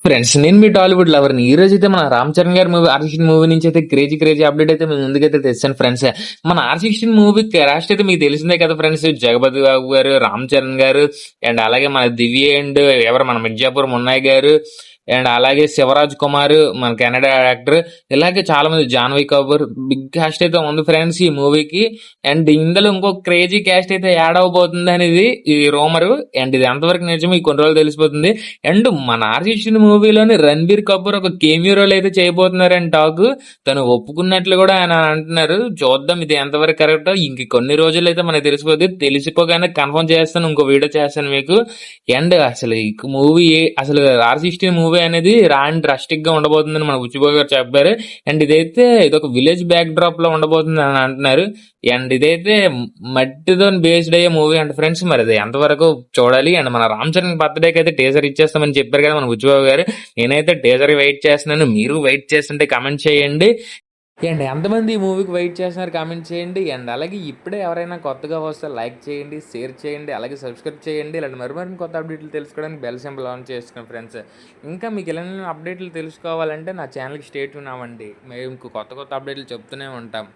Friends, నేను మీ టాలీవుడ్ లవర్ని. ఈ రోజు అయితే మన రామ్ చరణ్ గారి మూవీ ఆర్16 మూవీ నుంచి అయితే క్రేజీ అప్డేట్ అయితే మీ ముందుకైతే తెచ్చాను ఫ్రెండ్స్. మన ఆర్16 మూవీ క్రాస్ట్ అయితే మీకు తెలిసిందే కదా ఫ్రెండ్స్. జగపతి బాబు గారు, రామ్ చరణ్ గారు, అండ్ అలాగే మన దివ్య అండ్ ఎవరు మన మిర్జాపూర్ మున్నాయ్ గారు, అండ్ అలాగే శివరాజ్ కుమార్ మన కెనడా యాక్టర్, ఇలాగే చాలా మంది, జాన్వీ కపూర్, బిగ్ క్యాస్ట్ అయితే ఉంది ఫ్రెండ్స్ ఈ మూవీకి. అండ్ ఇందులో ఇంకో క్రేజీ క్యాస్ట్ అయితే యాడ్ అవబోతుంది అనేది ఈ రూమర్. అండ్ ఇది ఎంతవరకు నిజం ఈ కొన్ని రోజులు తెలిసిపోతుంది. అండ్ మన ఆర్టిస్ట్ మూవీలోని రణబీర్ కపూర్ ఒక కేమియో రోల్ అయితే చేయబోతున్నారని టాక్. తను ఒప్పుకున్నట్లు కూడా ఆయన అంటున్నారు. చూద్దాం ఇది ఎంతవరకు కరెక్ట్. ఇంక కొన్ని రోజులు అయితే మనకు తెలిసిపోతుంది. తెలిసిపోగానే కన్ఫర్మ్ చేస్తాను, ఇంకో వీడియో చేస్తాను మీకు. అండ్ అసలు ఈ మూవీ, అసలు ఆర్16 మూవీ అనేది రాండ్ డ్రస్టిక్ గా ఉండబోతుందని మన ఉచ్చిబాబు గారు చెప్పారు. అండ్ ఇదైతే ఇదొక విలేజ్ బ్యాక్ డ్రాప్ లో ఉండబోతుంది అని అంటున్నారు. అండ్ ఇదైతే మట్టితో బేస్డ్ అయ్యే మూవీ అంట ఫ్రెండ్స్. మరి అది ఎంతవరకు చూడాలి. అండ్ మన రామ్ చరణ్ బర్త్డేకి అయితే టీజర్ ఇచ్చేస్తామని చెప్పారు కదా మన ఉచ్చిబాబు గారు. నేనైతే టీజర్ వెయిట్ చేస్తున్నాను. మీరు వెయిట్ చేస్తుంటే కామెంట్ చేయండి. అండ్ ఎంతమంది ఈ మూవీకి వెయిట్ చేస్తున్నారు కామెంట్ చేయండి. అండ్ అలాగే ఇప్పుడే ఎవరైనా కొత్తగా వస్తే లైక్ చేయండి, షేర్ చేయండి, అలాగే సబ్స్క్రైబ్ చేయండి. ఇలాంటి మరిన్ని కొత్త అప్డేట్లు తెలుసుకోవడానికి బెల్ సింబల్ ఆన్ చేసుకోండి ఫ్రెండ్స్. ఇంకా మీకు ఇలాంటి అప్డేట్లు తెలుసుకోవాలంటే నా ఛానల్కి స్టే ట్యూన్ అవ్వండి. మేము కొత్త అప్డేట్లు చెప్తూనే ఉంటాం.